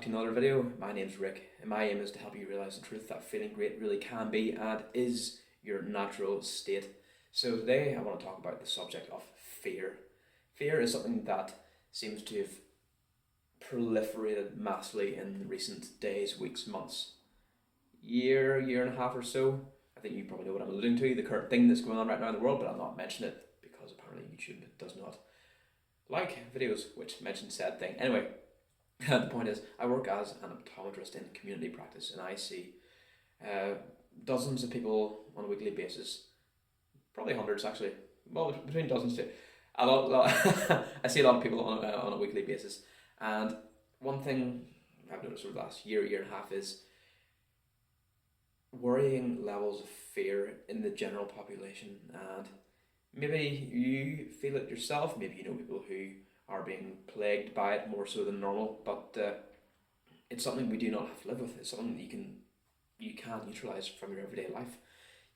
back to another video. My name's Rick, and my aim is to help you realize the truth that feeling great really can be and is your natural state. So today I want to talk about the subject of fear. Fear is something that seems to have proliferated massively in recent days, weeks, months, year and a half or so. I think you probably know what I'm alluding to, the current thing that's going on right now in the world, but I'll not mention it because apparently YouTube does not like videos which mention said thing. Anyway, the point is, I work as an optometrist in community practice, and I see dozens of people on a weekly basis, probably hundreds actually, well, between dozens to a lot I see a lot of people on a weekly basis, and one thing I've noticed over the last year and a half is worrying levels of fear in the general population. And maybe you feel it yourself, maybe you know people who are being plagued by it more so than normal, but it's something we do not have to live with. It's something that you can neutralize from your everyday life.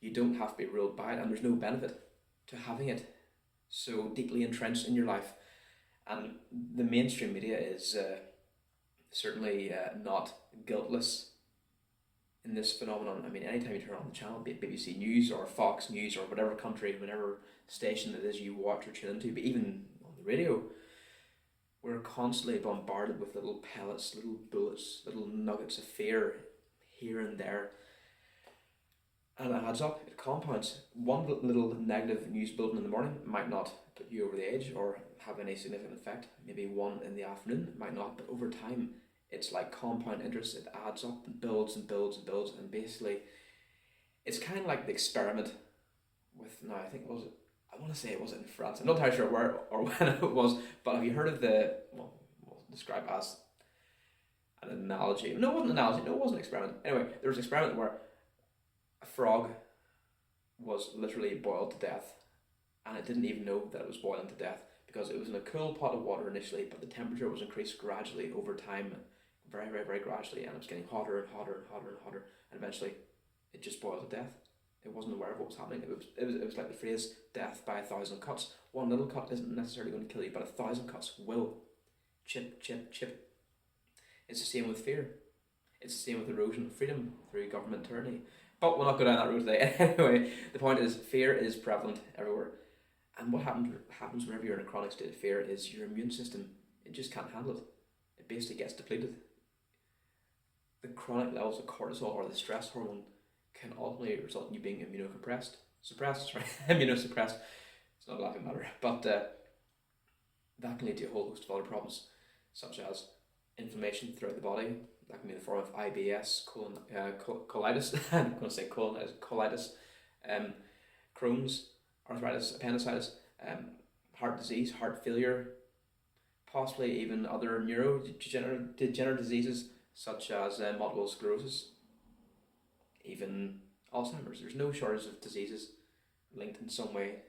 You don't have to be ruled by it, and there's no benefit to having it so deeply entrenched in your life. And the mainstream media is certainly not guiltless in this phenomenon. I mean, anytime you turn on the channel, BBC News or Fox News or whatever country, whatever station it is you watch or tune into, but even on the radio, we're constantly bombarded with little pellets, little bullets, little nuggets of fear here and there. And it adds up, it compounds. One little negative news bulletin in the morning might not put you over the edge or have any significant effect. Maybe one in the afternoon might not, but over time, it's like compound interest. It adds up and builds and builds and builds, and basically, it's kind of like the experiment with, now I think it was, I want to say it was in France. I'm not entirely sure where or when it was, but have you heard of the, well, we'll describe as an analogy. No, it wasn't an analogy. No, it wasn't an experiment. Anyway, there was an experiment where a frog was literally boiled to death, and it didn't even know that it was boiling to death because it was in a cool pot of water initially, but the temperature was increased gradually over time, very, very, very gradually, and it was getting hotter and hotter and hotter and hotter, and eventually it just boiled to death. It wasn't aware of what was happening. It was like the phrase "death by 1,000 cuts." One little cut isn't necessarily going to kill you, but 1,000 cuts will. Chip, chip, chip. It's the same with fear. It's the same with erosion of freedom through government tyranny. But we'll not go down that road today. Anyway, the point is, fear is prevalent everywhere. And what happens whenever you're in a chronic state of fear is your immune system, it just can't handle it. It basically gets depleted. The chronic levels of cortisol, or the stress hormone, can ultimately result in you being immunosuppressed. It's not a laughing matter, but that can lead to a whole host of other problems, such as inflammation throughout the body. That can be in the form of IBS, colitis. I'm going to say colitis, Crohn's, arthritis, appendicitis, heart disease, heart failure, possibly even other neurodegenerative diseases such as multiple sclerosis, even Alzheimer's. There's no shortage of diseases linked in some way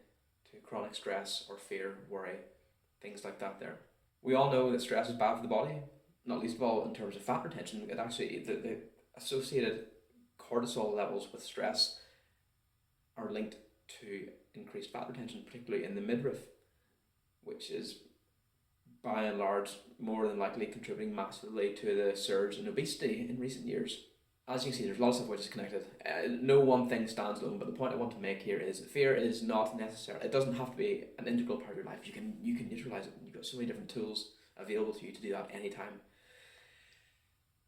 to chronic stress or fear, worry, things like that there. We all know that stress is bad for the body, not least of all in terms of fat retention. It actually, the associated cortisol levels with stress are linked to increased fat retention, particularly in the midriff, which is by and large more than likely contributing massively to the surge in obesity in recent years. As you can see, there's a lot of stuff which is connected. No one thing stands alone, but the point I want to make here is fear is not necessary. It doesn't have to be an integral part of your life. You can neutralize it. You've got so many different tools available to you to do that anytime.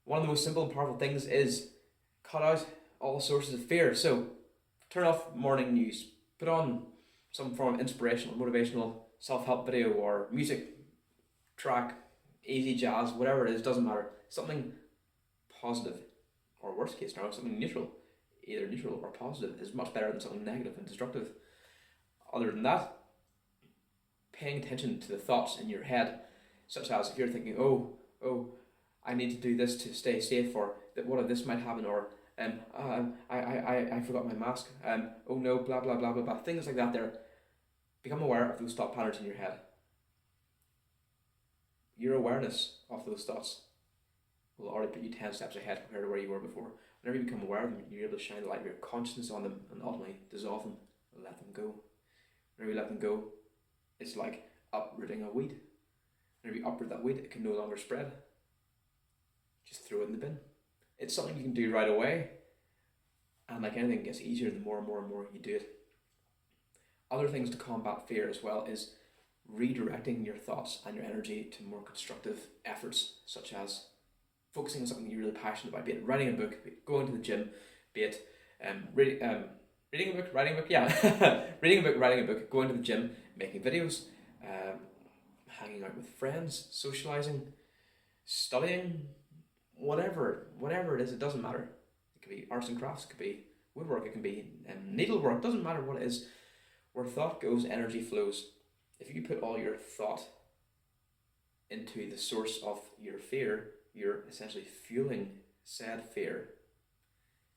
One of the most simple and powerful things is cut out all sources of fear. So turn off morning news. Put on some form of inspirational, motivational, self-help video or music track, easy jazz, whatever it is, doesn't matter. Something positive, or worst case scenario, something neutral. Either neutral or positive is much better than something negative and destructive. Other than that, paying attention to the thoughts in your head, such as if you're thinking, oh, I need to do this to stay safe, or that what if this might happen, or I forgot my mask, oh no, blah blah blah blah blah, things like that there. Become aware of those thought patterns in your head. Your awareness of those thoughts will already put you 10 steps ahead compared to where you were before. Whenever you become aware of them, you're able to shine the light of your consciousness on them and ultimately dissolve them and let them go. Whenever you let them go, it's like uprooting a weed. Whenever you uproot that weed, it can no longer spread. just throw it in the bin. It's something you can do right away, and like anything, it gets easier the more and more and more you do it. Other things to combat fear as well is redirecting your thoughts and your energy to more constructive efforts, such as focusing on something you're really passionate about, be it writing a book, be it going to the gym, be it reading a book, writing a book, yeah, reading a book, writing a book, going to the gym, making videos, hanging out with friends, socializing, studying, whatever it is, it doesn't matter. It could be arts and crafts, it could be woodwork, it can be needlework, doesn't matter what it is. Where thought goes, energy flows. If you put all your thought into the source of your fear, you're essentially fueling said fear.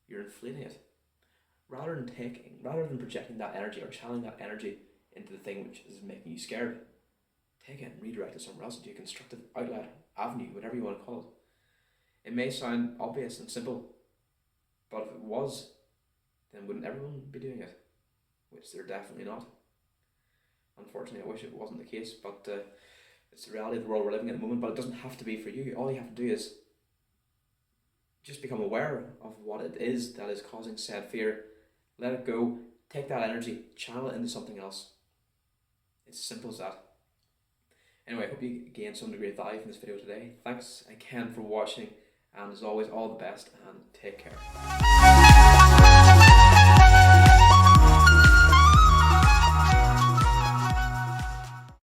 You're inflating it. Rather than projecting that energy or channeling that energy into the thing which is making you scared, take it and redirect it somewhere else into a constructive outlet, avenue, whatever you want to call it. It may sound obvious and simple, but if it was, then wouldn't everyone be doing it? Which they're definitely not. Unfortunately, I wish it wasn't the case, but it's the reality of the world we're living in at the moment, but it doesn't have to be for you. All you have to do is just become aware of what it is that is causing said fear. Let it go, take that energy, channel it into something else. It's as simple as that. Anyway, I hope you gained some degree of value from this video today. Thanks again for watching, and as always, all the best and take care.